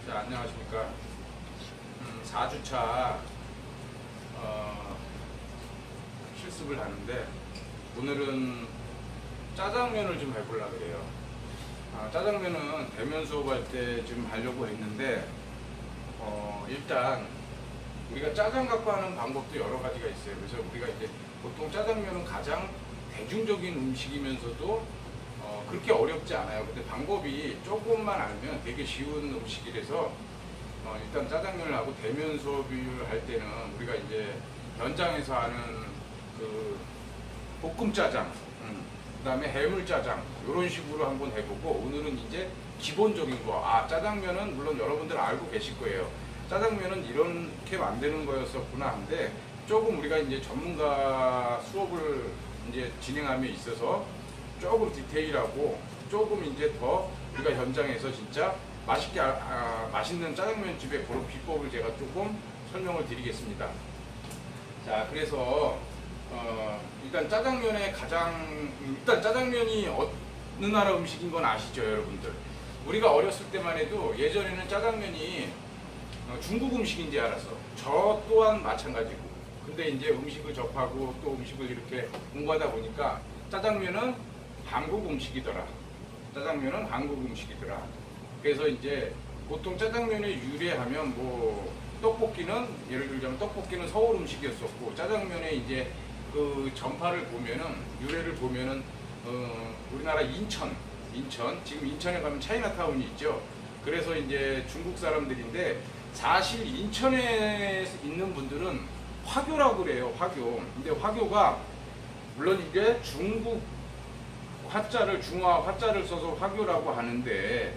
자, 안녕하십니까. 4주차 실습을 하는데 오늘은 짜장면을 좀 해보려고 그래요. 짜장면은 대면 수업할 때 좀 하려고 했는데 일단 우리가 짜장 갖고 하는 방법도 여러 가지가 있어요. 그래서 우리가 이제 보통 짜장면은 가장 대중적인 음식이면서도 그렇게 어렵지 않아요. 근데 방법이 조금만 알면 되게 쉬운 음식이라서 일단 짜장면을 하고 대면 수업을 할 때는 우리가 이제 현장에서 하는 그 볶음 짜장, 그 다음에 해물 짜장 이런 식으로 한번 해보고, 오늘은 이제 기본적인 거, 짜장면은 물론 여러분들 알고 계실 거예요. 짜장면은 이렇게 만드는 거였었구나 한데, 조금 우리가 이제 전문가 수업을 이제 진행함에 있어서 조금 디테일하고 조금 이제 더 우리가 현장에서 진짜 맛있게 맛있는 짜장면 집의 그런 비법을 제가 조금 설명을 드리겠습니다. 자, 그래서 일단 짜장면이 어느 나라 음식인 건 아시죠, 여러분들? 우리가 어렸을 때만 해도 예전에는 짜장면이 중국 음식인지 알았어. 저 또한 마찬가지고. 근데 이제 음식을 접하고 또 음식을 이렇게 공부하다 보니까 짜장면은 한국 음식이더라. 짜장면은 한국 음식이더라. 그래서 이제 보통 짜장면의 유래하면 뭐 떡볶이는, 예를 들자면 떡볶이는 서울 음식이었었고, 짜장면의 이제 그 전파를 보면은, 유래를 보면은 우리나라 인천, 지금 인천에 가면 차이나타운이 있죠. 그래서 이제 중국 사람들인데, 사실 인천에 있는 분들은 화교라고 그래요. 화교. 근데 화교가 물론 이게 중국 중화 화자를 써서 화교라고 하는데,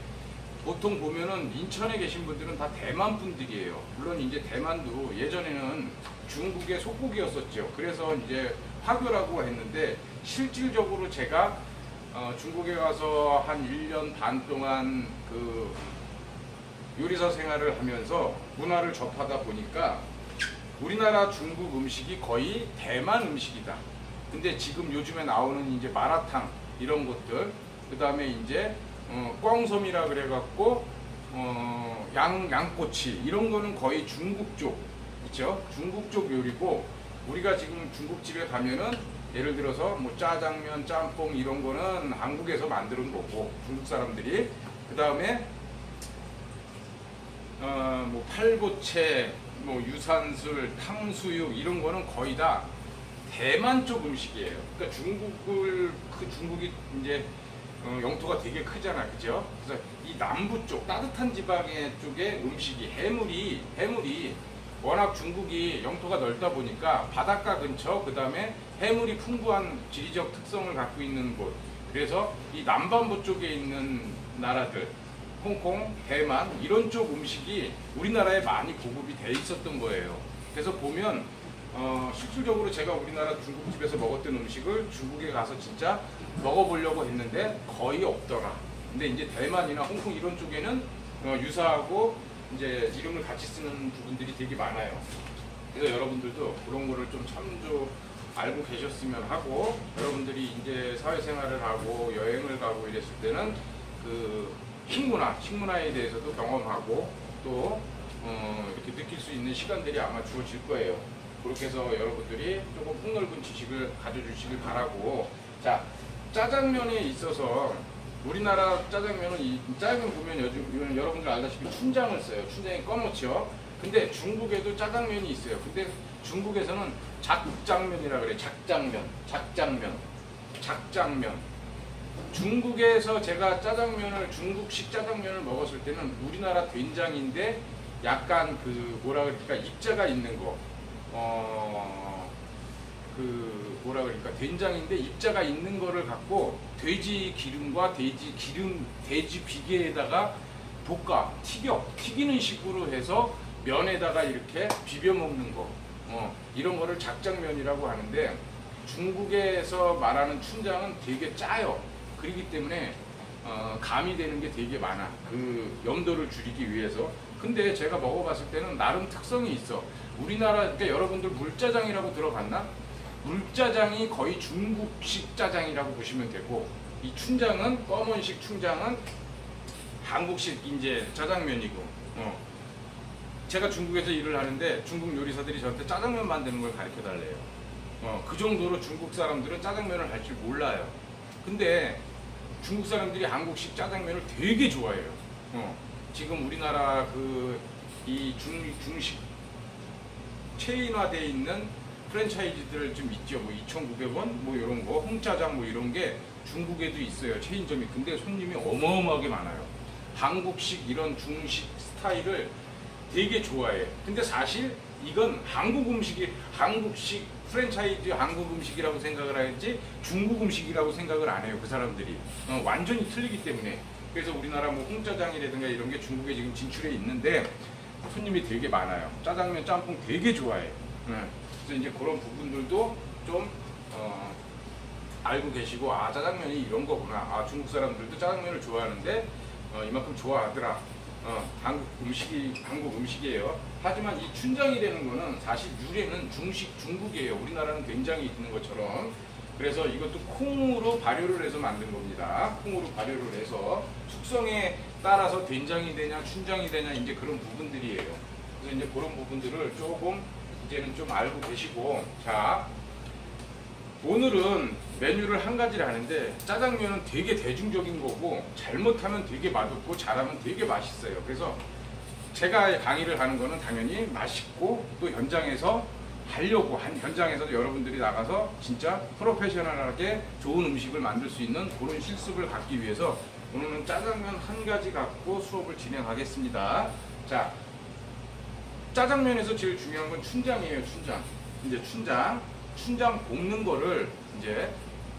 보통 보면은 인천에 계신 분들은 다 대만 분들이에요. 물론 이제 대만도 예전에는 중국의 속국이었었죠. 그래서 이제 화교라고 했는데, 실질적으로 제가 중국에 가서 한 1년 반 동안 그 요리사 생활을 하면서 문화를 접하다 보니까 우리나라 중국 음식이 거의 대만 음식이다. 근데 지금 요즘에 나오는 이제 마라탕 이런 것들, 그 다음에 이제 꽝솜이라 그래갖고 양꼬치 이런 거는 거의 중국 쪽, 그렇죠? 중국 쪽 요리고, 우리가 지금 중국집에 가면은 예를 들어서 뭐 짜장면, 짬뽕 이런 거는 한국에서 만드는 거고, 중국 사람들이. 그 다음에 뭐 팔보채, 뭐 유산슬, 탕수육 이런 거는 거의 다 대만 쪽 음식이에요. 그러니까 중국이 이제 영토가 되게 크잖아, 그죠? 그래서 이 남부 쪽 따뜻한 지방의 쪽의 음식이 해물이 워낙 중국이 영토가 넓다 보니까 바닷가 근처, 그 다음에 해물이 풍부한 지리적 특성을 갖고 있는 곳. 그래서 이 남반부 쪽에 있는 나라들, 홍콩, 대만 이런 쪽 음식이 우리나라에 많이 보급이 돼 있었던 거예요. 그래서 보면 실질적으로 제가 우리나라 중국집에서 먹었던 음식을 중국에 가서 진짜 먹어보려고 했는데 거의 없더라. 근데 이제 대만이나 홍콩 이런 쪽에는 유사하고 이제 이름을 같이 쓰는 부분들이 되게 많아요. 그래서 여러분들도 그런 거를 좀 참조 알고 계셨으면 하고, 여러분들이 이제 사회생활을 하고 여행을 가고 이랬을 때는 그 식문화에 대해서도 경험하고 또 이렇게 느낄 수 있는 시간들이 아마 주어질 거예요. 그렇게 해서 여러분들이 조금 폭넓은 지식을 가져주시길 바라고. 자, 짜장면에 있어서 우리나라 짜장면은 짜장면 보면 요즘 여러분들 알다시피 춘장을 써요. 춘장이 검었죠. 근데 중국에도 짜장면이 있어요. 근데 중국에서는 작장면이라 그래요. 작장면. 중국에서 제가 중국식 짜장면을 먹었을 때는 우리나라 된장인데 약간 그 뭐라 그럴까, 입자가 있는 거. 그 뭐라 그럴까, 된장인데 입자가 있는 거를 갖고 돼지 기름과 돼지 비계에다가 튀기는 식으로 해서 면에다가 이렇게 비벼 먹는 거. 이런 거를 작장면이라고 하는데, 중국에서 말하는 춘장은 되게 짜요. 그렇기 때문에 가미되는 게 되게 많아. 그 염도를 줄이기 위해서. 근데 제가 먹어봤을 때는 나름 특성이 있어. 우리나라, 그러니까 여러분들 물짜장이라고 들어봤나? 물짜장이 거의 중국식 짜장이라고 보시면 되고, 이 춘장은, 검은식 춘장은 한국식 이제 짜장면이고, 제가 중국에서 일을 하는데 중국 요리사들이 저한테 짜장면 만드는 걸 가르쳐 달래요. 그 정도로 중국 사람들은 짜장면을 할 줄 몰라요. 근데 중국 사람들이 한국식 짜장면을 되게 좋아해요. 지금 우리나라 이 중식 체인화되어 있는 프랜차이즈들 좀 있죠. 뭐 2,900원 뭐 이런 거, 홍짜장 뭐 이런 게 중국에도 있어요. 체인점이. 근데 손님이 어마어마하게 많아요. 한국식 이런 중식 스타일을 되게 좋아해요. 근데 사실 이건 한국식 프랜차이즈 한국 음식이라고 생각을 하지 중국 음식이라고 생각을 안 해요. 그 사람들이. 완전히 틀리기 때문에. 그래서 우리나라 뭐 홍짜장이라든가 이런 게 중국에 지금 진출해 있는데 손님이 되게 많아요. 짜장면, 짬뽕 되게 좋아해요. 그래서 이제 그런 부분들도 좀 알고 계시고, 아, 짜장면이 이런 거구나. 아, 중국 사람들도 짜장면을 좋아하는데 이만큼 좋아하더라. 한국 음식이에요. 하지만 이 춘장이라는 거는 사실 유래는 중국이에요. 우리나라는 된장이 있는 것처럼. 그래서 이것도 콩으로 발효를 해서 만든 겁니다. 콩으로 발효를 해서 숙성에 따라서 된장이 되냐 춘장이 되냐 이제 그런 부분들이에요. 그래서 이제 그런 부분들을 조금 이제는 좀 알고 계시고, 자, 오늘은 메뉴를 한 가지를 하는데 짜장면은 되게 대중적인 거고 잘못하면 되게 맛없고 잘하면 되게 맛있어요. 그래서 제가 강의를 하는 거는 당연히 맛있고 또 현장에서 하려고 현장에서도 여러분들이 나가서 진짜 프로페셔널하게 좋은 음식을 만들 수 있는 그런 실습을 갖기 위해서 오늘은 짜장면 한 가지 갖고 수업을 진행하겠습니다. 자, 짜장면에서 제일 중요한 건 춘장이에요. 춘장. 이제 춘장 볶는 거를 이제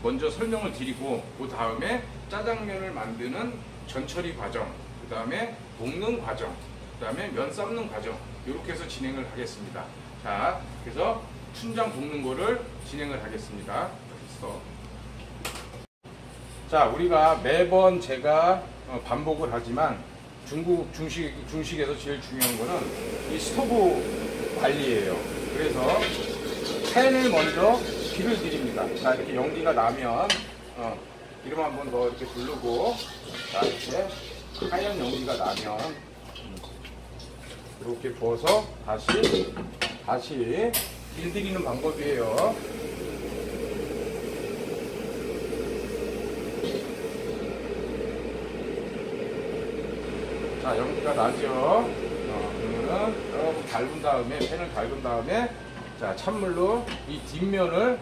먼저 설명을 드리고, 그 다음에 짜장면을 만드는 전처리 과정, 그 다음에 볶는 과정, 그 다음에 면 삶는 과정, 이렇게 해서 진행을 하겠습니다. 자, 그래서 춘장 볶는 거를 진행을 하겠습니다. 됐어. 자, 우리가 매번 제가 반복을 하지만 중식에서 제일 중요한 거는 이 스토브 관리예요. 그래서 팬을 먼저 기를 드립니다. 자, 이렇게 연기가 나면 기름 한번 더 이렇게 두르고, 자, 이렇게 하얀 연기가 나면 이렇게 부어서 다시 길들이는 방법이에요. 자, 연기가 나죠. 그러면은 이렇게 팬을 달군 다음에 자, 찬물로 이 뒷면을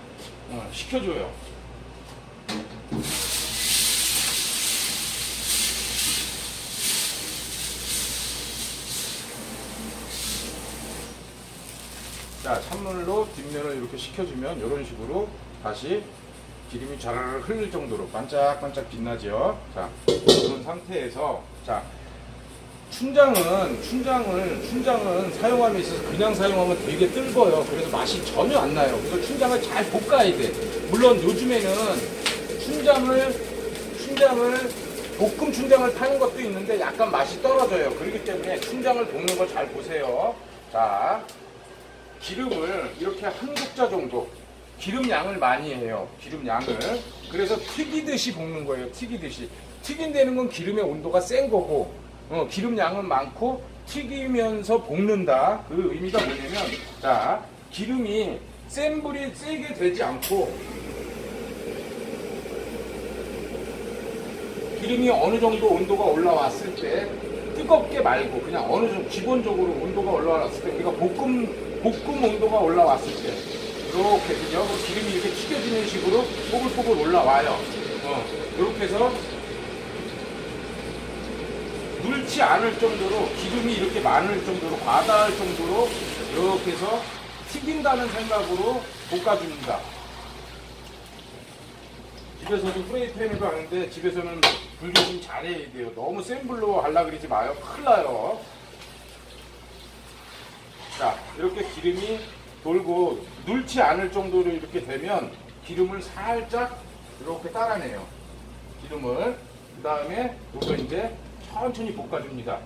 식혀줘요. 자, 찬물로 뒷면을 이렇게 식혀주면 이런 식으로 다시 기름이 자라르 흐를 정도로 반짝반짝 빛나죠. 자, 이런 상태에서 자, 춘장은 사용함에 있어서 그냥 사용하면 되게 뜰거요. 그래서 맛이 전혀 안 나요. 그래서 춘장을 잘 볶아야 돼. 물론 요즘에는 볶음 춘장을 파는 것도 있는데 약간 맛이 떨어져요. 그렇기 때문에 춘장을 볶는 거 잘 보세요. 자, 기름을 이렇게 한 국자 정도, 기름 양을 많이 해요. 기름 양을. 그래서 튀기듯이 볶는 거예요. 튀기듯이. 튀긴다는 건 기름의 온도가 센 거고, 기름 양은 많고 튀기면서 볶는다. 그 의미가 뭐냐면, 자, 기름이 센 불이 세게 되지 않고 기름이 어느 정도 온도가 올라왔을 때 뜨겁게 말고 그냥 어느 정도 기본적으로 온도가 올라왔을 때 우리가 볶음 온도가 올라왔을 때 이렇게 그죠? 기름이 이렇게 튀겨지는 식으로 뽀글뽀글 올라와요. 이렇게 해서 물지 않을 정도로 기름이 이렇게 많을 정도로 과다할 정도로 이렇게 해서 튀긴다는 생각으로 볶아줍니다. 집에서도 프라이팬으로 하는데 집에서는 불 조심 잘해야 돼요. 너무 센 불로 하려고 그러지 마요. 큰일 나요. 자, 이렇게 기름이 돌고 눌지 않을 정도로 이렇게 되면 기름을 살짝 이렇게 따라내요. 기름을. 그 다음에 이거 이제 천천히 볶아줍니다.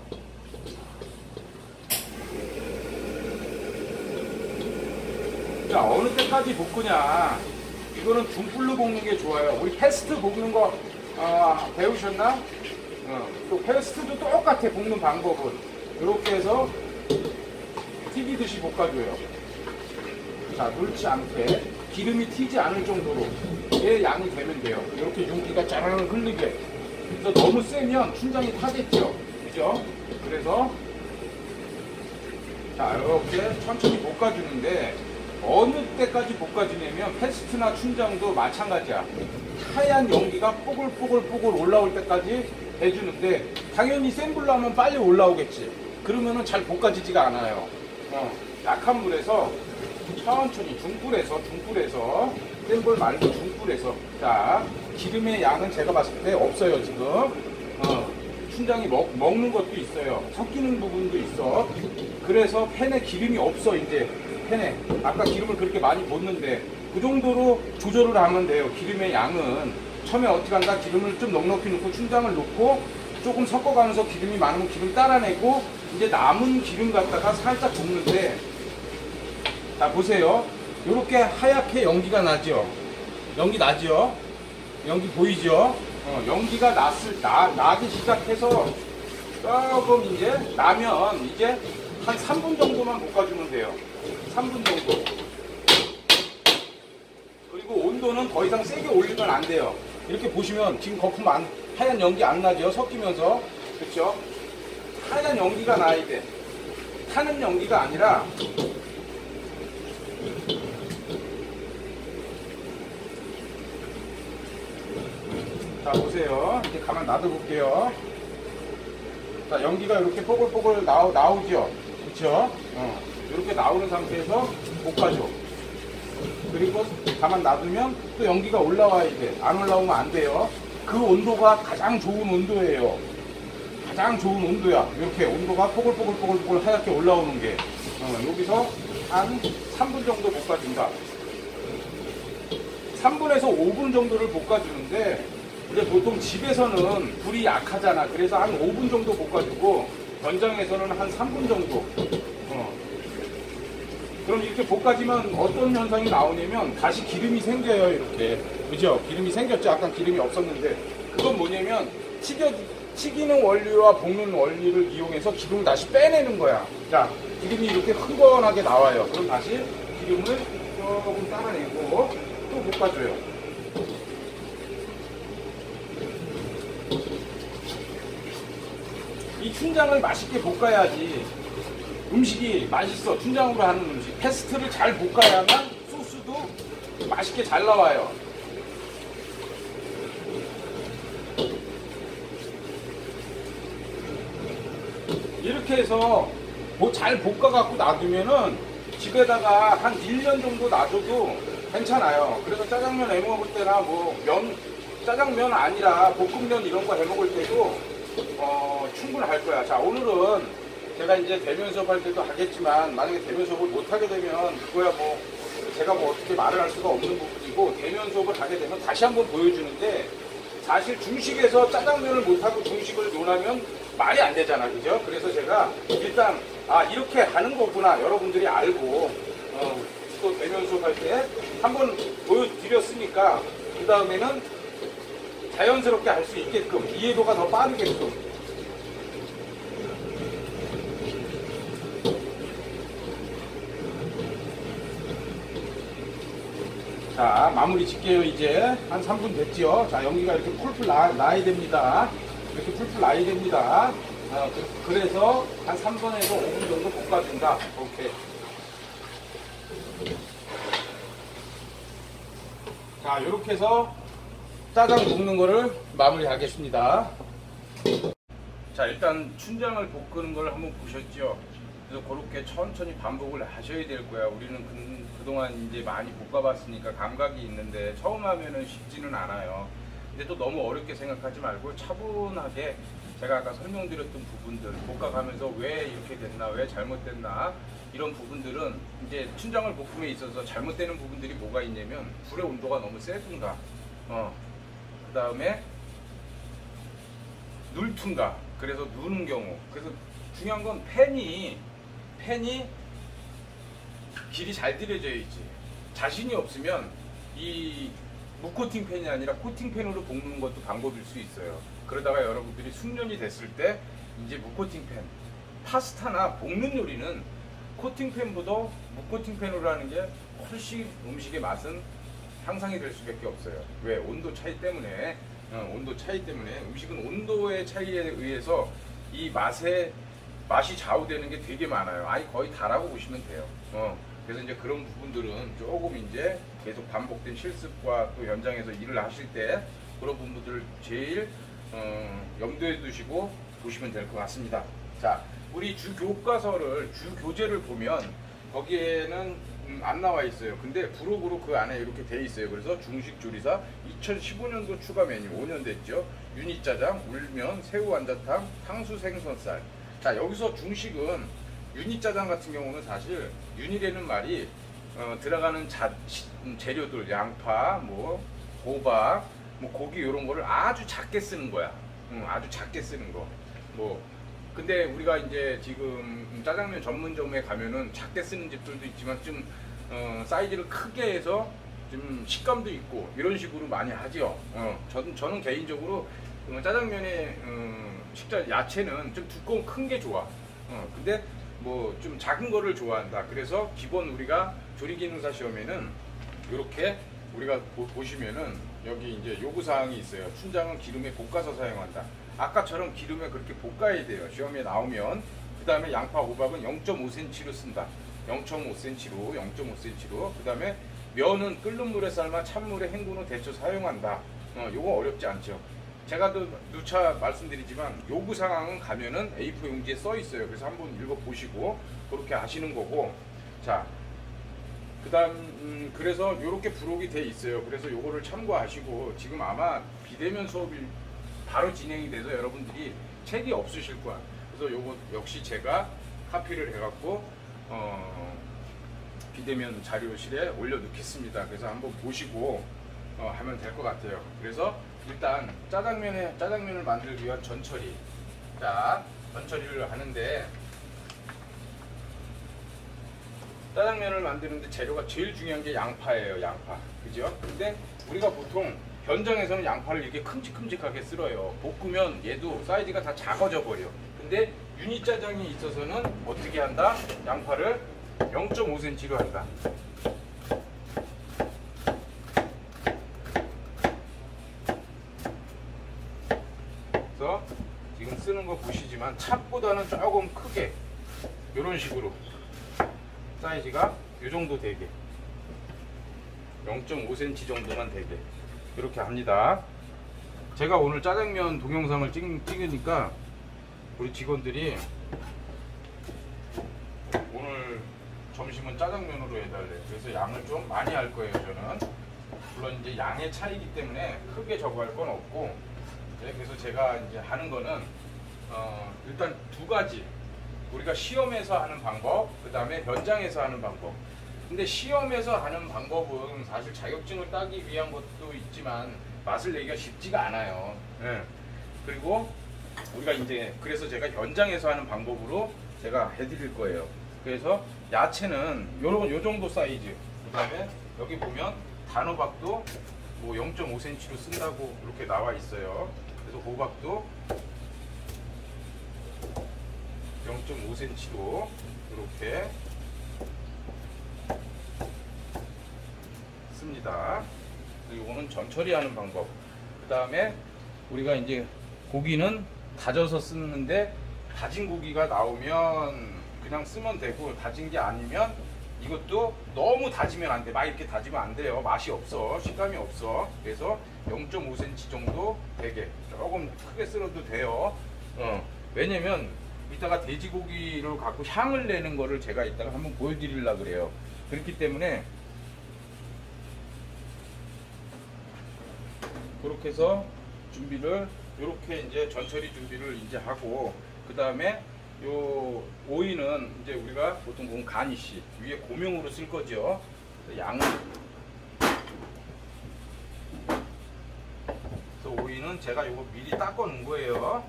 자, 어느 때까지 볶으냐. 이거는 중불로 볶는 게 좋아요. 우리 패스트 볶는 거 배우셨나? 또 패스트도 똑같아. 볶는 방법은 이렇게 해서 튀기듯이 볶아줘요. 자, 넣지 않게 기름이 튀지 않을 정도로 얘 양이 되면 돼요. 이렇게 윤기가 짜르르 흘리게. 그래서 너무 세면 춘장이 타겠죠. 그죠? 그래서 자, 이렇게 천천히 볶아주는데 어느 때까지 볶아주냐면 패스트나 춘장도 마찬가지야. 하얀 연기가 뽀글뽀글 올라올 때까지 해주는데 당연히 센 불로 하면 빨리 올라오겠지. 그러면은 잘 볶아지지가 않아요. 약한 불에서 천천히 중불에서 센 불 말고 중불에서. 자, 기름의 양은 제가 봤을 때 없어요 지금. 춘장이 먹는 것도 있어요. 섞이는 부분도 있어. 그래서 팬에 기름이 없어. 이제 팬에 아까 기름을 그렇게 많이 붓는데 그 정도로 조절을 하면 돼요. 기름의 양은 처음에 어떻게 한다, 기름을 좀 넉넉히 넣고 춘장을 넣고 조금 섞어가면서 기름이 많으면 기름 따라내고 이제 남은 기름 갖다가 살짝 볶는데, 자 보세요. 이렇게 하얗게 연기가 나죠. 연기 나죠. 연기 보이죠. 연기가 나기 시작해서 조금 이제 나면 이제 한 3분 정도만 볶아주면 돼요. 3분 정도. 그리고 온도는 더 이상 세게 올리면 안 돼요. 이렇게 보시면 지금 거품 하얀 연기 안 나죠? 섞이면서. 그렇죠? 하얀 연기가 나야 돼. 타는 연기가 아니라 자 보세요. 이렇게 가만 놔둬볼게요. 자, 연기가 이렇게 뽀글뽀글 나오죠? 그쵸? 이렇게 나오는 상태에서 볶아줘. 그리고 가만 놔두면 또 연기가 올라와야 돼. 안 올라오면 안 돼요. 그 온도가 가장 좋은 온도예요. 가장 좋은 온도야. 이렇게 온도가 뽀글뽀글 하얗게 올라오는 게. 여기서 한 3분 정도 볶아준다. 3분에서 5분 정도를 볶아주는데, 근데 보통 집에서는 불이 약하잖아. 그래서 한 5분 정도 볶아주고 현장에서는 한 3분 정도. 그럼 이렇게 볶아지면 어떤 현상이 나오냐면 다시 기름이 생겨요. 이렇게. 그죠? 기름이 생겼죠. 아까 기름이 없었는데 그건 뭐냐면 튀기는 원리와 볶는 원리를 이용해서 기름을 다시 빼내는 거야. 자, 기름이 이렇게 흥건하게 나와요. 그럼 다시 기름을 조금 따라내고 또 볶아줘요. 이 춘장을 맛있게 볶아야지 음식이 맛있어. 춘장으로 하는 음식. 패스트를 잘 볶아야만 소스도 맛있게 잘 나와요. 이렇게 해서 잘 볶아갖고 놔두면은 집에다가 한 1년 정도 놔둬도 괜찮아요. 그래서 짜장면 해 먹을 때나 짜장면 아니라 볶음면 이런 거 해 먹을 때도 충분할 거야. 자, 오늘은 제가 이제 대면 수업할 때도 하겠지만 만약에 대면 수업을 못 하게 되면 그거야 뭐 제가 뭐 어떻게 말을 할 수가 없는 부분이고, 대면 수업을 하게 되면 다시 한번 보여주는데, 사실 중식에서 짜장면을 못하고 중식을 논하면 말이 안 되잖아. 그죠? 그래서 제가 일단 이렇게 하는 거구나 여러분들이 알고 또 대면 수업할 때 한번 보여드렸으니까 그 다음에는 자연스럽게 할 수 있게끔, 이해도가 더 빠르게끔. 자, 마무리 짓게요. 이제 한 3분 됐죠. 자, 연기가 이렇게 풀풀 나야 됩니다. 이렇게 풀풀 나야 됩니다. 그래서 한 3분에서 5분 정도 볶아준다. 오케이. 자, 이렇게 해서 짜장 볶는 거를 마무리하겠습니다. 자, 일단 춘장을 볶는 걸 한번 보셨죠? 그래서 그렇게 천천히 반복을 하셔야 될 거야. 우리는 그동안 이제 많이 볶아봤으니까 감각이 있는데 처음 하면은 쉽지는 않아요. 근데 또 너무 어렵게 생각하지 말고 차분하게 제가 아까 설명드렸던 부분들 볶아가면서 왜 이렇게 됐나, 왜 잘못됐나, 이런 부분들은 이제 춘장을 볶음에 있어서 잘못되는 부분들이 뭐가 있냐면 불의 온도가 너무 세든가, 그 다음에 눌퉁가, 그래서 누는 경우. 그래서 중요한 건 팬이 길이 잘 들여져야지. 자신이 없으면 이 무코팅 팬이 아니라 코팅 팬으로 볶는 것도 방법일 수 있어요. 그러다가 여러분들이 숙련이 됐을 때 이제 무코팅팬, 파스타나 볶는 요리는 코팅팬보다 무코팅팬으로 하는 게 훨씬 음식의 맛은 향상이 될 수밖에 없어요. 왜? 온도 차이 때문에. 온도 차이 때문에 음식은 온도의 차이에 의해서 이 맛이 좌우되는 게 되게 많아요. 아니 거의 다라고 보시면 돼요. 그래서 이제 그런 부분들은 조금 이제 계속 반복된 실습과 또 현장에서 일을 하실 때 그런 부분들을 제일 염두에 두시고 보시면 될 것 같습니다. 자, 우리 주 교과서를 주 교재를 보면 거기에는 안 나와 있어요. 근데 부록으로 그 안에 이렇게 돼 있어요. 그래서 중식 조리사 2015년도 추가 메뉴 5년 됐죠. 유니짜장, 울면, 새우 완자탕, 탕수 생선살. 자, 여기서 중식은 유니짜장 같은 경우는 사실 윤이라는 말이 들어가는 재료들 양파, 뭐 호박, 뭐 고기 이런 거를 아주 작게 쓰는 거야. 아주 작게 쓰는 거. 뭐 근데 우리가 이제 지금 짜장면 전문점에 가면은 작게 쓰는 집들도 있지만 좀 사이즈를 크게 해서 좀 식감도 있고 이런 식으로 많이 하죠. 저는 개인적으로 짜장면의 식자 야채는 좀 두꺼운 큰 게 좋아. 근데 뭐 좀 작은 거를 좋아한다. 그래서 기본 우리가 조리기능사 시험에는 이렇게 우리가 보시면은 여기 이제 요구사항이 있어요. 춘장은 기름에 볶아서 사용한다. 아까처럼 기름에 그렇게 볶아야 돼요. 시험에 나오면. 그 다음에 양파, 호박은 0.5cm로 쓴다. 0.5cm로. 그 다음에 면은 끓는 물에 삶아 찬물에 헹군 후 데쳐 사용한다. 요거 어렵지 않죠. 제가 또 누차 말씀드리지만 요구사항은 가면은 A4 용지에 써 있어요. 그래서 한번 읽어보시고 그렇게 하시는 거고. 자, 그 다음 그래서 요렇게 부록이 돼 있어요. 그래서 요거를 참고하시고 지금 아마 비대면 수업이 바로 진행이 돼서 여러분들이 책이 없으실 거야. 그래서 요거 역시 제가 카피를 해갖고 비대면 자료실에 올려 놓겠습니다. 그래서 한번 보시고 하면 될 것 같아요. 그래서 일단 짜장면을 만들기 위한 전처리. 자, 전처리를 하는데 짜장면을 만드는데 재료가 제일 중요한 게 양파예요. 양파. 그죠? 근데 우리가 보통 현장에서는 양파를 이렇게 큼직큼직하게 쓸어요. 볶으면 얘도 사이즈가 다 작아져 버려. 근데 유니짜장이 있어서는 어떻게 한다? 양파를 0.5cm로 한다. 그래서 지금 쓰는 거 보시지만 찹보다는 조금 크게 이런 식으로 사이즈가 이 정도 되게 0.5cm 정도만 되게 이렇게 합니다. 제가 오늘 짜장면 동영상을 찍으니까 우리 직원들이 오늘 점심은 짜장면으로 해달래. 그래서 양을 좀 많이 할 거예요. 저는 물론 이제 양의 차이기 때문에 크게 저거할 건 없고, 그래서 제가 이제 하는 거는 일단 두 가지. 우리가 시험에서 하는 방법, 그 다음에 현장에서 하는 방법. 근데 시험에서 하는 방법은 사실 자격증을 따기 위한 것도 있지만 맛을 내기가 쉽지가 않아요. 네. 그리고 우리가 이제 그래서 제가 현장에서 하는 방법으로 제가 해드릴 거예요. 그래서 야채는 요 정도 사이즈. 그 다음에 여기 보면 단호박도 뭐 0.5cm로 쓴다고 이렇게 나와 있어요. 그래서 호박도 0.5cm로 이렇게 씁니다. 이거는 전처리하는 방법. 그 다음에 우리가 이제 고기는 다져서 쓰는데 다진 고기가 나오면 그냥 쓰면 되고, 다진 게 아니면 이것도 너무 다지면 안 돼. 막 이렇게 다지면 안 돼요. 맛이 없어. 식감이 없어. 그래서 0.5cm 정도 되게 조금 크게 썰어도 돼요. 왜냐면 이따가 돼지고기를 갖고 향을 내는 거를 제가 이따가 한번 보여드리려고 그래요. 그렇기 때문에 그렇게 해서 준비를 이렇게 이제 전처리 준비를 이제 하고, 그 다음에 요 오이는 이제 우리가 보통 보면 가니쉬 위에 고명으로 쓸 거죠. 양은 그래서 오이는 제가 요거 미리 닦아 놓은 거예요.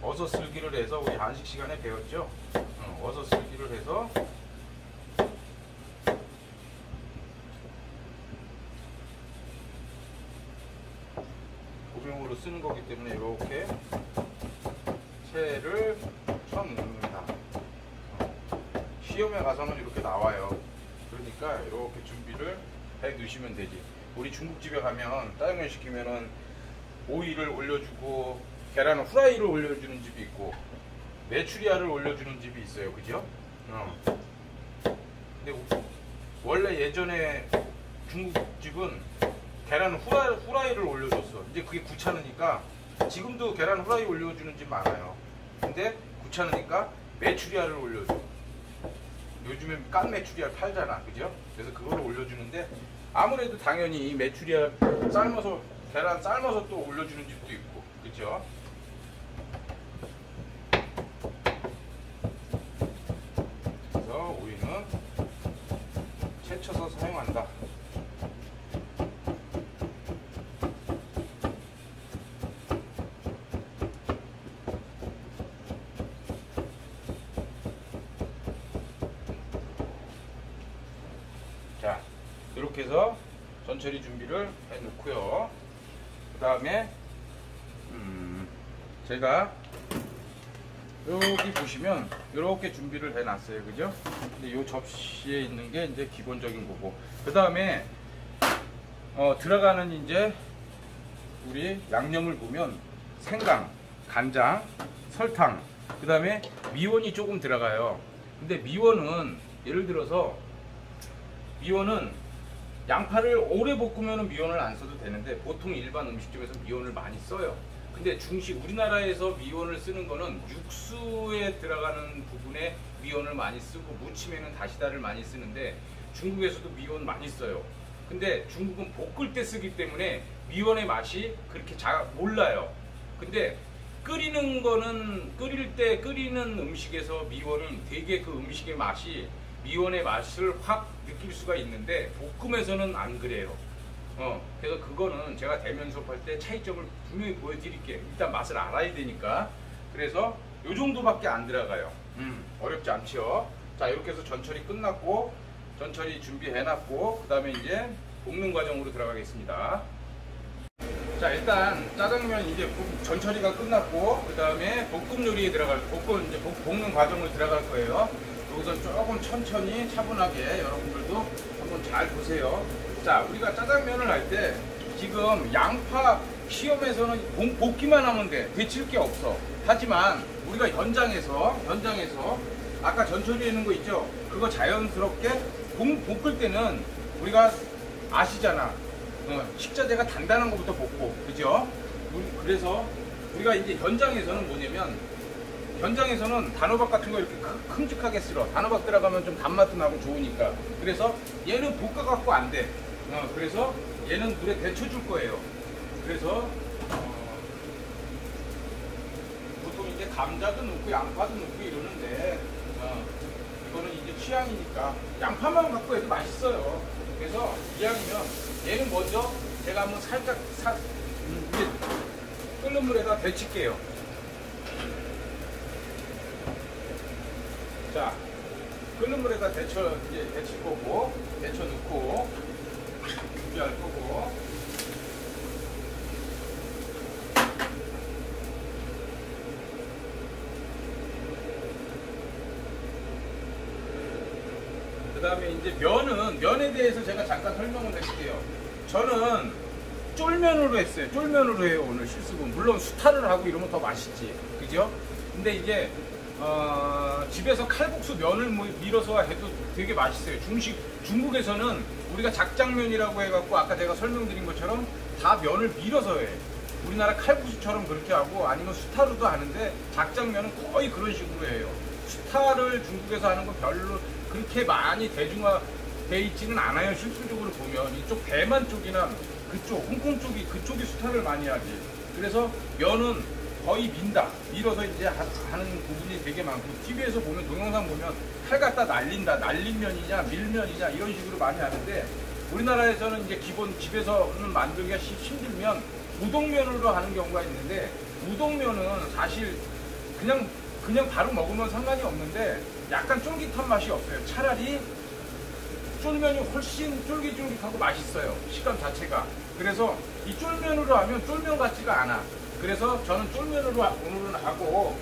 어서 쓸기를 해서 우리 한식 시간에 배웠죠. 어서 쓸기를 해서 도병으로 쓰는 거기 때문에 이렇게 채를 쳐놓습니다. 시험에 가서는 이렇게 나와요. 그러니까 이렇게 준비를 해 놓으시면 되지. 우리 중국집에 가면 짜장면 시키면은 오이를 올려주고 계란 후라이를 올려주는 집이 있고 메추리알을 올려주는 집이 있어요. 그죠? 근데 원래 예전에 중국집은 계란 후라이를 올려줬어. 이제 그게 귀찮으니까 지금도 계란 후라이 올려주는 집 많아요. 근데 귀찮으니까 메추리알을 올려줘. 요즘에 깐 메추리알 팔잖아. 그죠? 그래서 그걸 올려주는데 아무래도 당연히 이 메추리알 삶아서 계란 삶아서 또 올려주는 집도 있고. 그죠? 그래서 우리는 채쳐서 사용한다. 자, 이렇게 해서 전처리 준비를 해 놓고요. 그 다음에 제가 여기 보시면 이렇게 준비를 해 놨어요. 그죠? 근데 이 접시에 있는 게 이제 기본적인 거고, 그 다음에 들어가는 이제 우리 양념을 보면 생강, 간장, 설탕, 그 다음에 미원이 조금 들어가요. 근데 미원은 예를 들어서 미원은 양파를 오래 볶으면 미원을 안 써도 되는데 보통 일반 음식점에서 미원을 많이 써요. 근데 우리나라에서 미원을 쓰는 거는 육수에 들어가는 부분에 미원을 많이 쓰고 무침에는 다시다를 많이 쓰는데 중국에서도 미원 많이 써요. 근데 중국은 볶을 때 쓰기 때문에 미원의 맛이 그렇게 잘 몰라요. 근데 끓이는 거는 끓일 때 끓이는 음식에서 미원은 되게 그 음식의 맛이 미원의 맛을 확 느낄 수가 있는데 볶음에서는 안 그래요. 그래서 그거는 제가 대면 수업할 때 차이점을 분명히 보여드릴게요. 일단 맛을 알아야 되니까. 그래서 요 정도밖에 안 들어가요. 어렵지 않죠. 자, 이렇게 해서 전처리 끝났고, 전처리 준비해놨고, 그 다음에 이제 볶는 과정으로 들어가겠습니다. 자, 일단 짜장면 이제 전처리가 끝났고, 그 다음에 볶음 요리에 볶는 과정을 들어갈 거예요. 여기서 조금 천천히 차분하게 여러분들도 한번 잘 보세요. 자, 우리가 짜장면을 할 때 지금 양파 시험에서는 볶기만 하면 돼. 데칠 게 없어. 하지만 우리가 현장에서 아까 전처리해 놓은 거 있죠? 그거 자연스럽게 볶을 때는 우리가 아시잖아. 식자재가 단단한 것부터 볶고, 그죠? 그래서 우리가 이제 현장에서는 뭐냐면 현장에서는 단호박 같은 거 이렇게 큼직하게 쓸어. 단호박 들어가면 좀 단맛도 나고 좋으니까. 그래서 얘는 볶아갖고 안 돼. 그래서 얘는 물에 데쳐줄 거예요. 그래서 보통 이제 감자도 넣고 양파도 넣고 이러는데 이거는 이제 취향이니까 양파만 갖고 해도 맛있어요. 그래서 이왕이면 얘는 먼저 제가 한번 살짝 이제 끓는 물에다 데칠게요. 자, 끓는 물에다 데칠 거고, 데쳐 넣고, 준비할 거고. 그 다음에 이제 면에 대해서 제가 잠깐 설명을 드릴게요. 저는 쫄면으로 했어요. 쫄면으로 해요, 오늘 실습은. 물론 수타를 하고 이러면 더 맛있지. 그죠? 근데 이제, 집에서 칼국수 면을 밀어서 해도 되게 맛있어요. 중국에서는 우리가 작장면이라고 해갖고 아까 제가 설명드린 것처럼 다 면을 밀어서 해. 우리나라 칼국수처럼 그렇게 하고 아니면 수타로도 하는데 작장면은 거의 그런 식으로 해요. 수타를 중국에서 하는 건 별로 그렇게 많이 대중화돼 있지는 않아요. 실질적으로 보면 이쪽 대만 쪽이나 그쪽 홍콩 그쪽이 수타를 많이 하지. 그래서 면은 거의 밀어서 이제 하는 부분이 되게 많고, TV에서 보면 동영상 보면 칼 갖다 날린다, 날린 면이냐 밀면이냐 이런 식으로 많이 하는데, 우리나라에서는 이제 기본 집에서는 만들기가 힘들면 우동면으로 하는 경우가 있는데, 우동면은 사실 그냥 바로 먹으면 상관이 없는데 약간 쫄깃한 맛이 없어요. 차라리 쫄면이 훨씬 쫄깃쫄깃하고 맛있어요. 식감 자체가. 그래서 이 쫄면으로 하면 쫄면 같지가 않아. 그래서 저는 쫄면으로 오늘은 하고,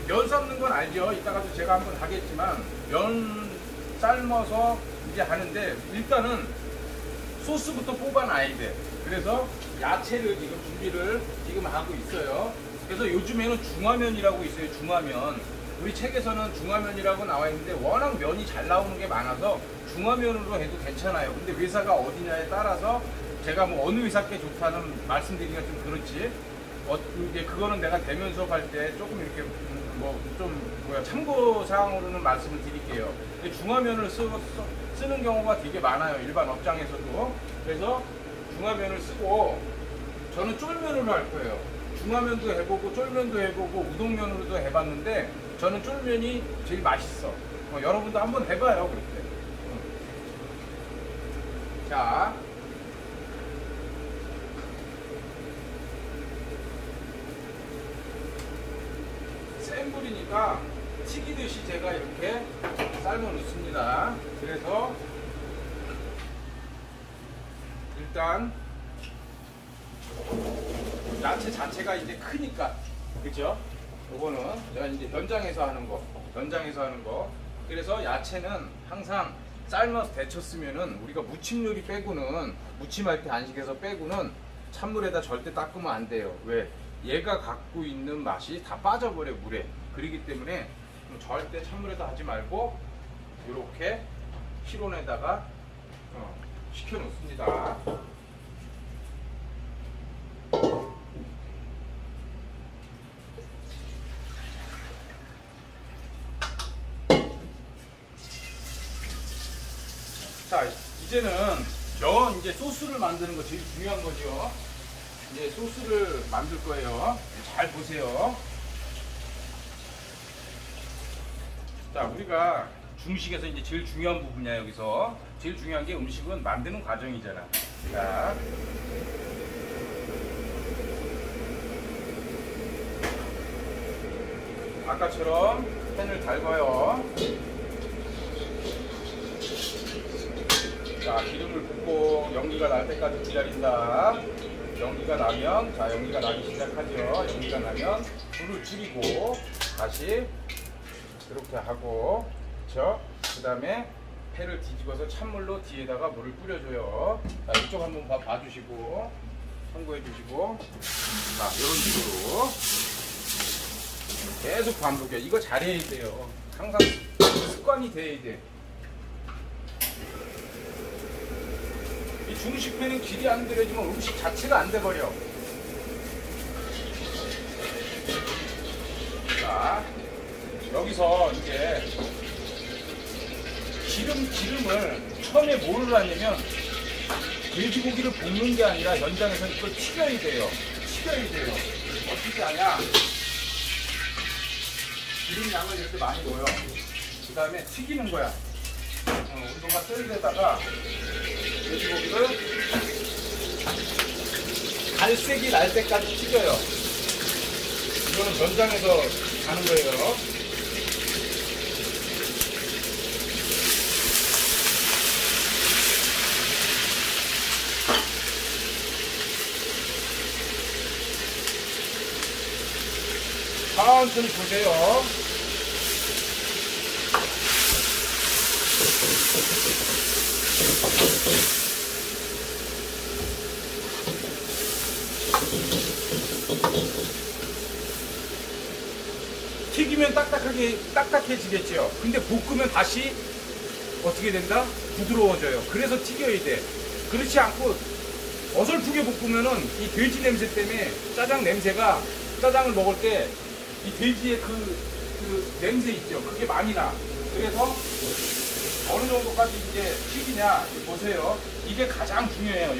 면 삶는 건 알죠? 이따가도 제가 한번 하겠지만 면 삶아서 이제 하는데, 일단은 소스부터 뽑아놔야 돼. 그래서 야채를 지금 준비를 지금 하고 있어요. 그래서 요즘에는 중화면이라고 있어요. 중화면. 우리 책에서는 중화면이라고 나와 있는데 워낙 면이 잘 나오는 게 많아서 중화면으로 해도 괜찮아요. 근데 회사가 어디냐에 따라서 제가 뭐 어느 회사께 좋다는 말씀드리기가 좀 그렇지. 이제 그거는 내가 대면 수업할 때 조금 이렇게 참고 사항으로는 말씀을 드릴게요. 중화면을 쓰는 경우가 되게 많아요. 일반 업장에서도. 그래서 중화면을 쓰고 저는 쫄면으로 할 거예요. 중화면도 해보고 쫄면도 해보고 우동면으로도 해봤는데 저는 쫄면이 제일 맛있어. 여러분도 한번 해봐요. 그렇게. 자, 센 불이니까 튀기듯이 제가 이렇게 삶아 놓습니다. 그래서 일단 야채 자체가 이제 크니까, 그죠? 요거는 제가 이제 연장해서 하는 거. 그래서 야채는 항상 삶아서 데쳤으면은 우리가 무침 요리 빼고는, 무침할 때 안식에서 빼고는 찬물에다 절대 닦으면 안 돼요. 왜? 얘가 갖고 있는 맛이 다 빠져버려, 물에. 그렇기 때문에 절대 찬물에다 하지 말고 이렇게 실온에다가 식혀 놓습니다. 자, 이제는 이제 소스를 만드는 거 제일 중요한 거죠. 이제 소스를 만들 거예요. 잘 보세요. 자, 우리가 중식에서 이제 제일 중요한 부분이야. 여기서 제일 중요한 게 음식은 만드는 과정이잖아. 자, 아까처럼 팬을 달궈요. 자, 기름을 붓고 연기가 날 때까지 기다린다. 연기가 나면, 자, 연기가 나기 시작하죠. 연기가 나면 불을 줄이고 다시 이렇게 하고, 그쵸? 그 다음에 팬을 뒤집어서 찬물로 뒤에다가 물을 뿌려줘요. 자, 이쪽 한번 봐주시고 참고해 주시고, 자, 이런 식으로 계속 반복해. 이거 잘해야 돼요. 항상 습관이 돼야 돼. 이 중식팬은 길이 안 들여지면 음식 자체가 안 돼버려. 자, 여기서 이제 기름을 처음에 뭐를 하냐면 돼지고기를 볶는 게 아니라 연장에서 이걸 튀겨야 돼요. 어떻게 하냐? 기름 양을 이렇게 많이 넣어요. 그 다음에 튀기는 거야. 우리가 쓸 데다가 돼지고기를 갈색이 날 때까지 튀겨요. 이거는 면장에서 하는 거예요. 천천히 보세요. 튀기면 딱딱해지겠죠. 근데 볶으면 다시 어떻게 된다? 부드러워져요. 그래서 튀겨야 돼. 그렇지 않고 어설프게 볶으면은 이 돼지 냄새 때문에 짜장 냄새가, 짜장을 먹을 때 이 돼지의 그 냄새 있죠. 그게 많이 나. 그래서 어느 정도까지 이제 튀기냐 보세요. 이게 가장 중요해요.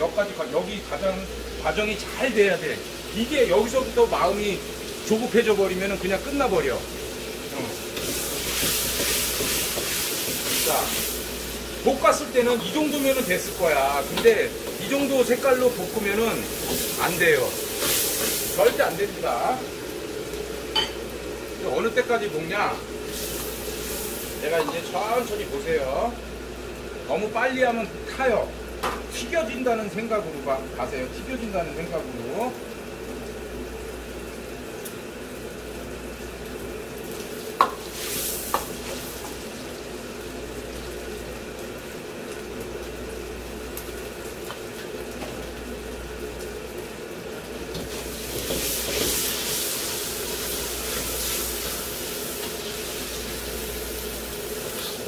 여기 가장 과정이 잘 돼야 돼. 이게 여기서부터 마음이 조급해져 버리면 그냥 끝나버려. 자, 볶았을 때는 이 정도면 됐을 거야. 근데 이 정도 색깔로 볶으면은 안 돼요. 절대 안 됩니다. 어느 때까지 볶냐? 내가 이제 천천히 보세요. 너무 빨리 하면 타요. 튀겨진다는 생각으로 가세요. 튀겨진다는 생각으로.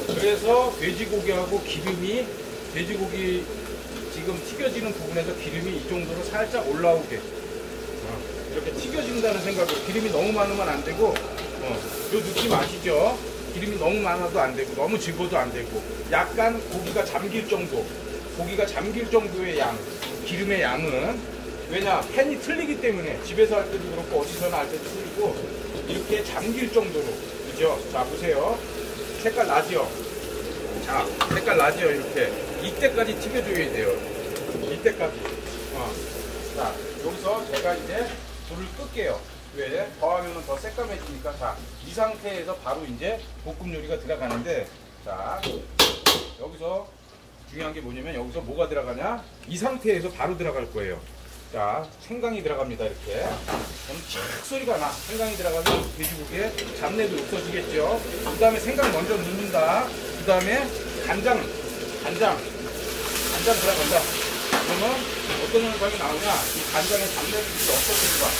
그래서 돼지고기하고 기름이, 돼지고기 지금 튀겨지는 부분에서 기름이 이 정도로 살짝 올라오게 이렇게 튀겨진다는 생각으로. 기름이 너무 많으면 안 되고, 요 느낌 아시죠? 기름이 너무 많아도 안 되고 너무 적어도 안 되고, 약간 고기가 잠길 정도, 고기가 잠길 정도의 양, 기름의 양은. 왜냐, 팬이 틀리기 때문에. 집에서 할 때도 그렇고 어디서나 할 때도 틀리고, 이렇게 잠길 정도로. 그죠? 자, 보세요. 색깔 나죠? 자, 색깔 나죠? 이렇게. 이때까지 튀겨줘야 돼요. 이때까지. 자, 여기서 제가 이제 불을 끌게요. 왜? 더 하면 더 새까매지니까. 자, 이 상태에서 바로 이제 볶음 요리가 들어가는데, 자, 여기서 중요한 게 뭐냐면, 여기서 뭐가 들어가냐? 이 상태에서 바로 들어갈 거예요. 자, 생강이 들어갑니다. 이렇게. 그럼 칙 소리가 나. 생강이 들어가면 돼지고기에 잡내도 없어지겠죠. 그 다음에 생강 먼저 넣는다. 그 다음에 간장 들어간다. 그러면 어떤 현상이 나오냐? 이 간장의 잡내들이 없어지는 거야.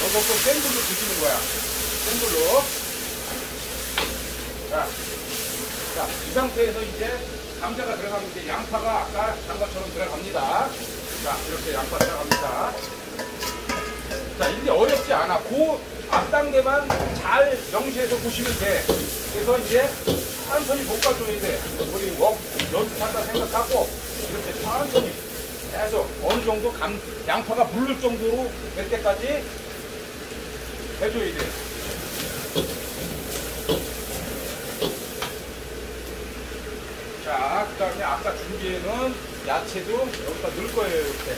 이것도 센 불로 드시는 거야. 센 불로. 자, 이 상태에서 이제 감자가 들어가면 이제 양파가 아까 한 것처럼 들어갑니다. 자, 이렇게 양파 들어갑니다. 자, 이제 어렵지 않아. 그 앞단계만 잘 명시해서 보시면 돼. 그래서 이제 천천히 볶아줘야 돼. 우리 연습한다 생각하고 이렇게 천천히 계속 어느 정도 양파가 물릴 정도로 될 때까지 해줘야 돼. 자, 그 다음에 아까 준비해놓은 야채도 여기다 넣을 거예요. 이렇게.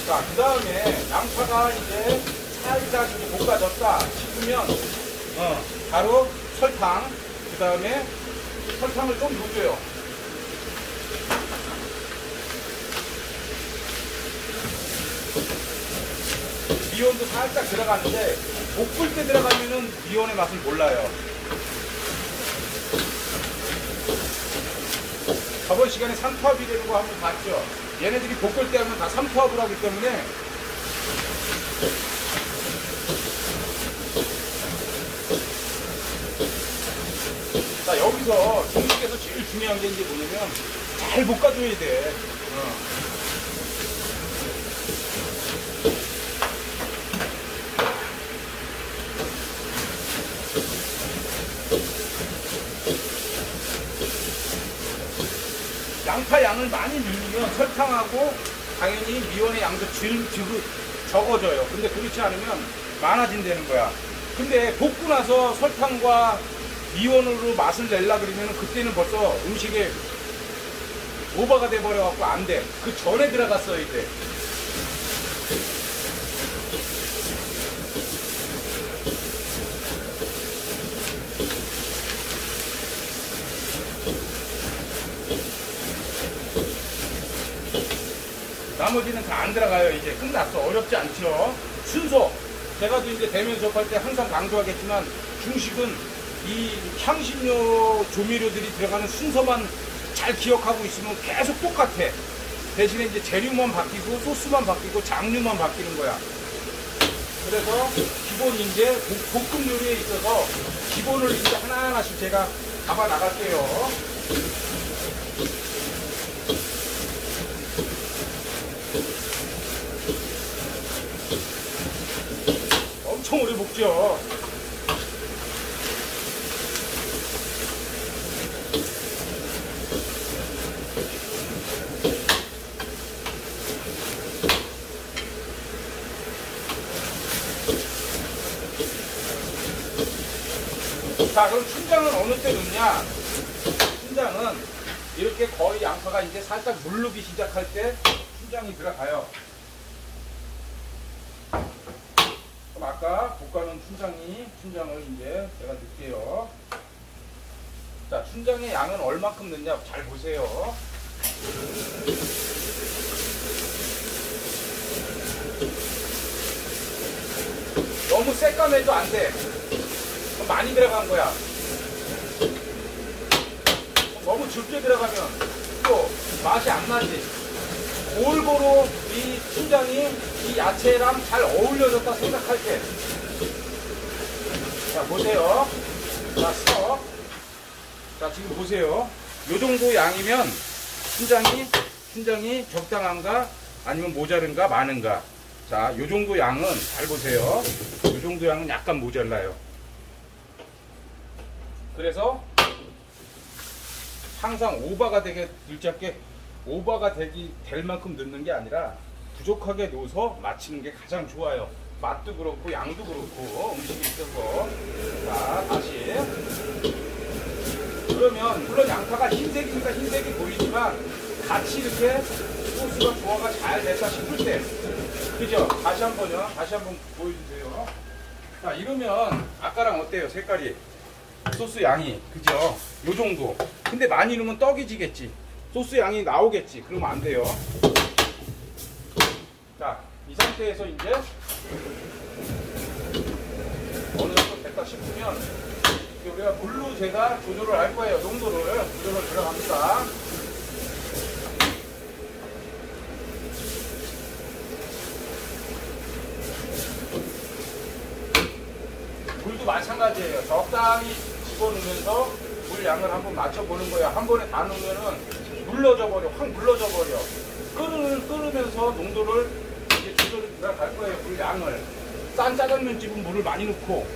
자, 그 다음에 양파가 이제 살짝 이제 볶아졌다 싶으면 바로 설탕, 그 다음에 설탕을 좀 넣어줘요. 미원도 살짝 들어가는데 볶을 때 들어가면은 미원의 맛을 몰라요. 저번 시간에 삼투압이라는 거 한번 봤죠? 얘네들이 볶을 때 하면 다 삼투압을 하기 때문에 자, 여기서 중국에서 제일 중요한 게 이제 뭐냐면 잘 볶아줘야 돼. 양파 양을 많이 넣으면 설탕하고 당연히 미원의 양도 적어져요. 근데 그렇지 않으면 많아진다는 거야. 근데 볶고 나서 설탕과 미원으로 맛을 내려 그러면 그때는 벌써 음식에 오버가 돼 버려갖고 안 돼. 그 전에 들어갔어야 돼. 나머지는 다 안 들어가요. 이제 끝났어. 어렵지 않죠. 순서. 제가도 이제 대면 수업할 때 항상 강조하겠지만 중식은 이 향신료 조미료들이 들어가는 순서만 잘 기억하고 있으면 계속 똑같아. 대신에 이제 재료만 바뀌고 소스만 바뀌고 장류만 바뀌는 거야. 그래서 기본 이제 볶음 요리에 있어서 기본을 이제 하나하나씩 제가 잡아 나갈게요. 엄청 오래 볶죠. 자, 그럼 춘장은 어느 때 넣냐? 춘장은 이렇게 거의 양파가 이제 살짝 물르기 시작할 때 춘장이 들어가요. 그럼 아까 자, 볶아놓은 춘장을 이제 제가 넣을게요. 자, 춘장의 양은 얼마큼 넣냐 잘 보세요. 너무 새까매도 안 돼. 많이 들어간 거야. 너무 적게 들어가면 또 맛이 안 나지. 골고루 이 춘장이 이 야채랑 잘 어울려졌다 생각할 때. 자, 보세요. 자, 스톱. 자, 지금 보세요. 요 정도 양이면 춘장이 적당한가 아니면 모자른가 많은가. 자, 요 정도 양은 잘 보세요. 요 정도 양은 약간 모자라요. 그래서 항상 오버가 되게 들잡게 오버가 될 만큼 넣는 게 아니라 부족하게 넣어서 맞추는 게 가장 좋아요. 맛도 그렇고 양도 그렇고 음식이 있어서. 자, 다시. 그러면 물론 양파가 흰색이니까 흰색이 보이지만 같이 이렇게 소스가 조화가 잘 됐다 싶을 때, 그죠? 다시 한번 보여주세요. 자, 이러면 아까랑 어때요? 색깔이, 소스 양이, 그죠? 요 정도. 근데 많이 넣으면 떡이 지겠지. 소스 양이 나오겠지. 그러면 안 돼요. 자, 이 상태에서 이제 어느 정도 됐다 싶으면 우리가 물로 제가 조절을 할 거예요. 농도를 조절을 들어갑니다. 물도 마찬가지예요. 적당히 집어넣으면서 물 양을 한번 맞춰보는 거예요. 한 번에 다 넣으면은 확 물러져 버려. 끓으면서 농도를 이제 조절을 들어갈 거예요. 물 양을. 싼 짜장면집은 물을 많이 넣고,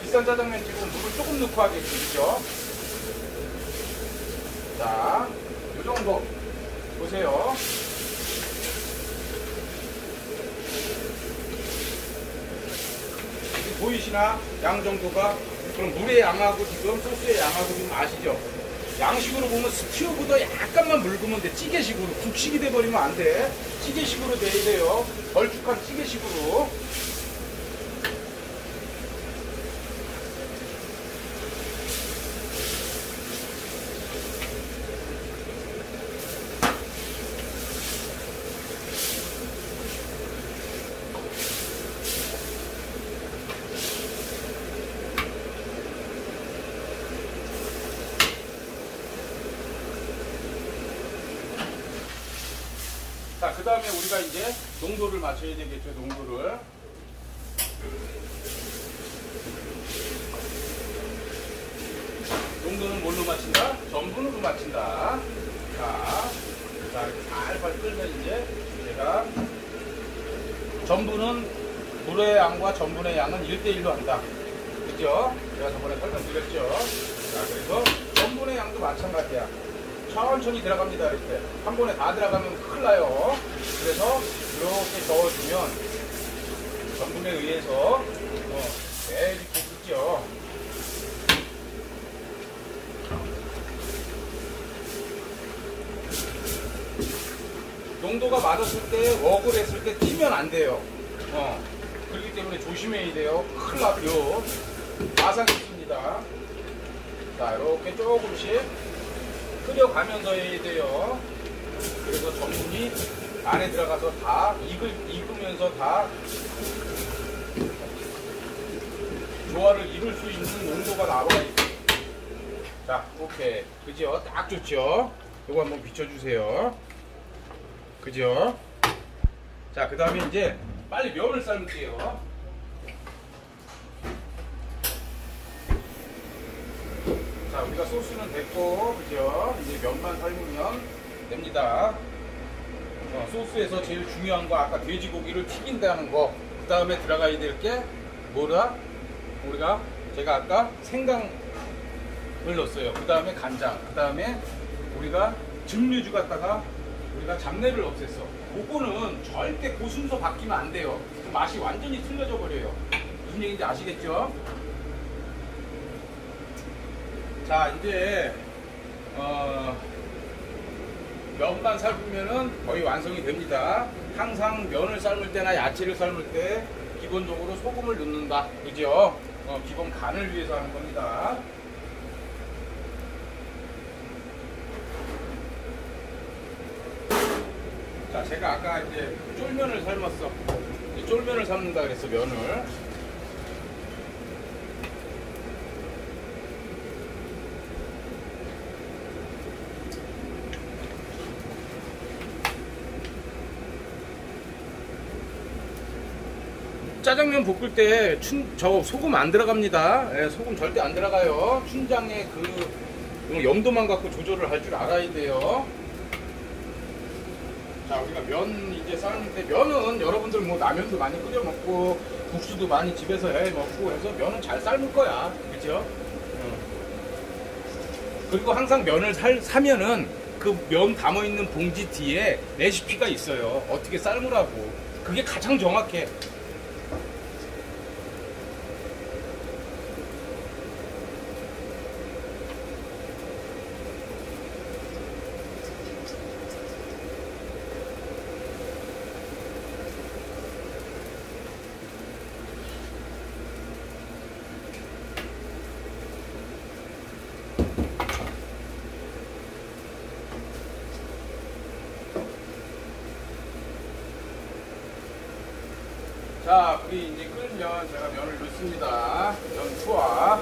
비싼 짜장면집은 물을 조금 넣고 하겠지, 그죠? 자, 이 정도 보세요. 보이시나? 양 정도가. 그럼 물의 양하고 지금 소스의 양하고 지금 아시죠? 양식으로 보면 스튜보다 약간만 묽으면 돼. 찌개식으로. 국식이 돼버리면 안 돼. 찌개식으로 돼야 돼요. 걸쭉한 찌개식으로. 자, 그 다음에 우리가 이제 농도를 맞춰야 되겠죠, 농도를. 농도는 뭘로 맞춘다? 전분으로 맞춘다. 자, 살살 끓면 이제 제가 전분은 물의 양과 전분의 양은 1대1로 한다. 그죠? 제가 저번에 설명드렸죠. 자, 그래서 전분의 양도 마찬가지야. 천천히 들어갑니다. 이렇게 한 번에 다 들어가면 큰일 나요. 그래서 이렇게 저어주면 전분에 의해서 이렇게 끓죠. 농도가 맞았을 때, 웍을 했을 때 튀면 안 돼요. 그렇기 때문에 조심해야 돼요. 큰일 나요. 마상이 있습니다. 자, 이렇게 조금씩 끓여가면서 해야 돼요. 그래서 전분이 안에 들어가서 다 익으면서 다 조화를 이룰 수 있는 농도가 나와야지. 자, 오케이. 그죠? 딱 좋죠? 요거 한번 비춰주세요. 그죠? 자, 그 다음에 이제 빨리 면을 삶을게요. 자, 우리가 소스는 됐고, 그죠? 이제 면만 삶으면 됩니다. 소스에서 제일 중요한 거, 아까 돼지고기를 튀긴다는 거, 그 다음에 들어가야 될 게 뭐라? 제가 아까 생강을 넣었어요. 그 다음에 간장, 그 다음에 우리가 증류주 갖다가 우리가 잡내를 없앴어. 그거는 절대 그 순서 바뀌면 안 돼요. 그 맛이 완전히 틀려져 버려요. 무슨 얘기인지 아시겠죠? 자, 이제 면만 삶으면은 거의 완성이 됩니다. 항상 면을 삶을 때나 야채를 삶을 때 기본적으로 소금을 넣는다. 그죠? 기본 간을 위해서 하는 겁니다. 자, 제가 아까 이제 쫄면을 삶았어. 쫄면을 삶는다 그랬어, 면을. 짜장면 볶을 때 저 소금 안 들어갑니다. 예, 소금 절대 안 들어가요. 춘장의 그 염도만 갖고 조절을 할 줄 알아야 돼요. 자, 우리가 면 이제 삶는데, 면은 여러분들 뭐 라면도 많이 끓여 먹고 국수도 많이 집에서 해 먹고 해서 면은 잘 삶을 거야. 그죠? 그리고 항상 면을 사면은 그 면 담아 있는 봉지 뒤에 레시피가 있어요. 어떻게 삶으라고. 그게 가장 정확해. 자, 불이 이제 끓으면 제가 면을 넣습니다. 면 투하.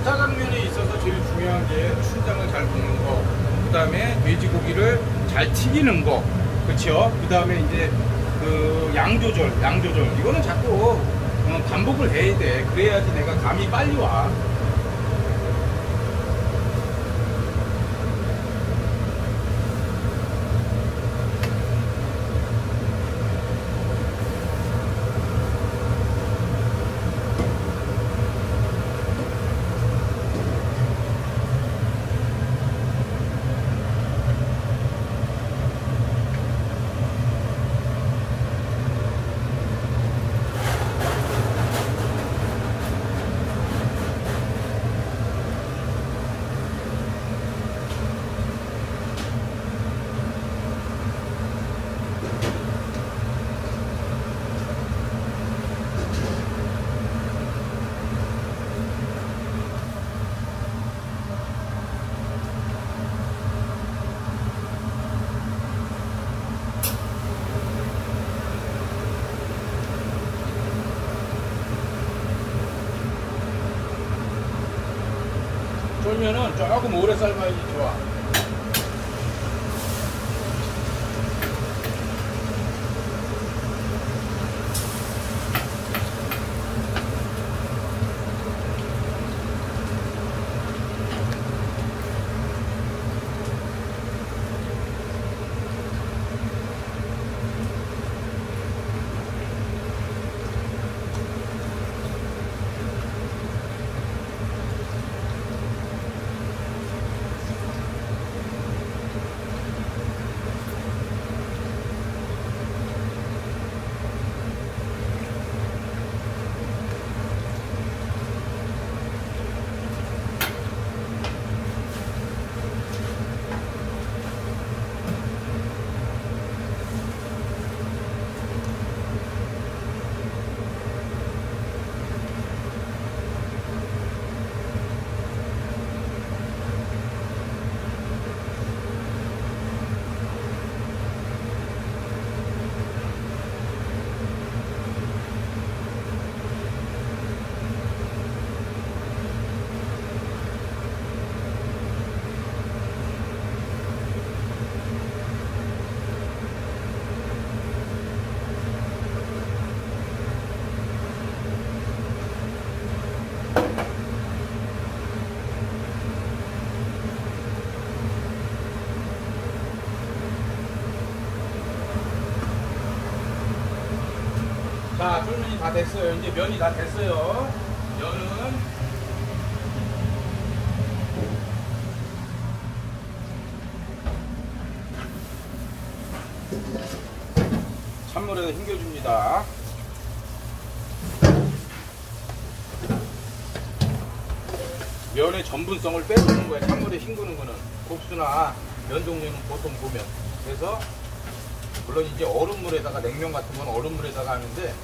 짜장면에 있어서 제일 중요한 게 춘장을 잘 볶는 거, 그 다음에 돼지고기를 잘 튀기는 거, 그쵸? 그 다음에 이제 그 양 조절. 이거는 자꾸 반복을 해야 돼. 그래야지 내가 감이 빨리 와. 쫄면은 조금 오래 삶아야지 좋아. 자, 쫄면이 다 됐어요. 이제 면이 다 됐어요. 면은 찬물에다 헹궈줍니다. 면의 전분성을 빼주는 거예요. 찬물에 헹구는 거는. 국수나 면 종류는 보통 보면. 그래서 물론 이제 얼음물에다가 냉면 같은 건 얼음물에다가 하는데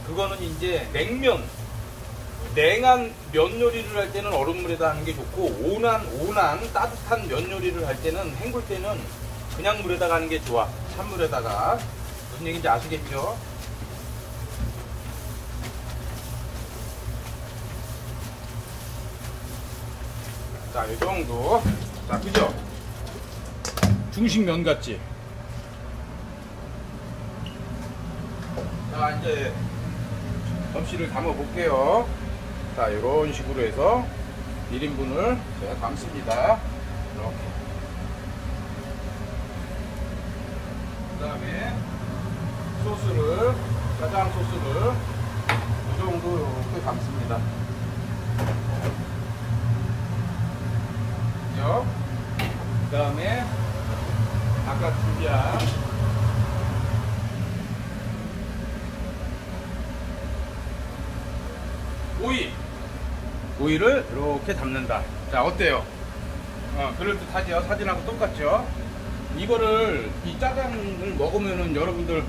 그거는 이제 냉한 면 요리를 할 때는 얼음물에다 하는 게 좋고 온한 따뜻한 면 요리를 할 때는 헹굴 때는 그냥 물에다가 하는 게 좋아. 찬물에다가. 무슨 얘기인지 아시겠죠? 자, 이 정도. 자, 그죠? 중식면 같지? 자, 이제 접시를 담아 볼게요. 자, 이런 식으로 해서 1인분을 제가 담습니다. 이렇게. 그 다음에 소스를, 짜장 소스를 이 정도 이렇게 담습니다. 그 다음에 아까 준비한 오이를 이렇게 담는다. 자, 어때요? 그럴듯하죠? 사진하고 똑같죠? 이거를, 이 짜장을 먹으면은 여러분들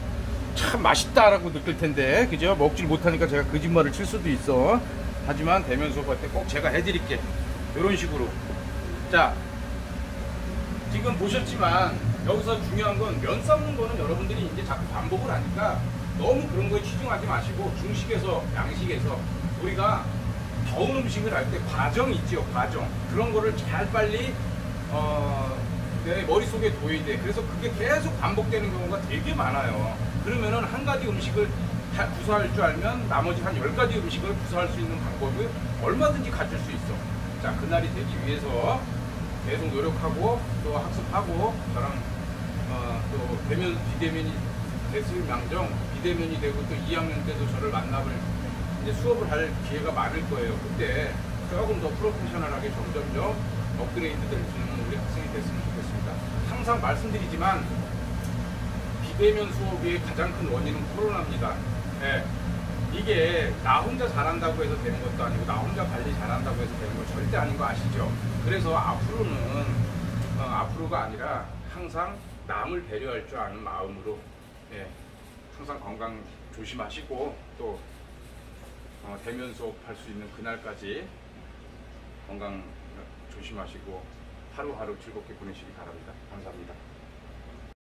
참 맛있다라고 느낄 텐데, 그죠? 먹질 못하니까 제가 거짓말을 칠 수도 있어. 하지만 대면 수업할 때 꼭 제가 해드릴게. 이런 식으로. 자, 지금 보셨지만 여기서 중요한 건 면 삶는 거는 여러분들이 이제 자꾸 반복을 하니까 너무 그런 거에 치중하지 마시고 중식에서 양식에서 우리가 더운 음식을 할 때 과정이 있죠. 과정. 그런 거를 잘 빨리 내 머릿속에 둬야 돼. 그래서 그게 계속 반복되는 경우가 되게 많아요. 그러면은 한 가지 음식을 구사할 줄 알면 나머지 한 10가지 음식을 구사할 수 있는 방법을 얼마든지 가질 수 있어. 자, 그날이 되기 위해서 계속 노력하고 또 학습하고 저랑 또 대면 비대면이 됐을 망정 비대면이 되고 또 2학년 때도 저를 만나볼 이제 수업을 할 기회가 많을 거예요. 그때 조금 더 프로페셔널하게 점점점 업그레이드 될 수 있는 우리 학생이 됐으면 좋겠습니다. 항상 말씀드리지만 비대면 수업의 가장 큰 원인은 코로나입니다. 네. 이게 나 혼자 잘한다고 해서 되는 것도 아니고 나 혼자 관리 잘한다고 해서 되는 거 절대 아닌 거 아시죠? 그래서 앞으로는 앞으로가 아니라 항상 남을 배려할 줄 아는 마음으로 항상 건강 조심하시고 또 대면 수업할 수 있는 그날까지 건강 조심하시고 하루하루 즐겁게 보내시기 바랍니다. 감사합니다.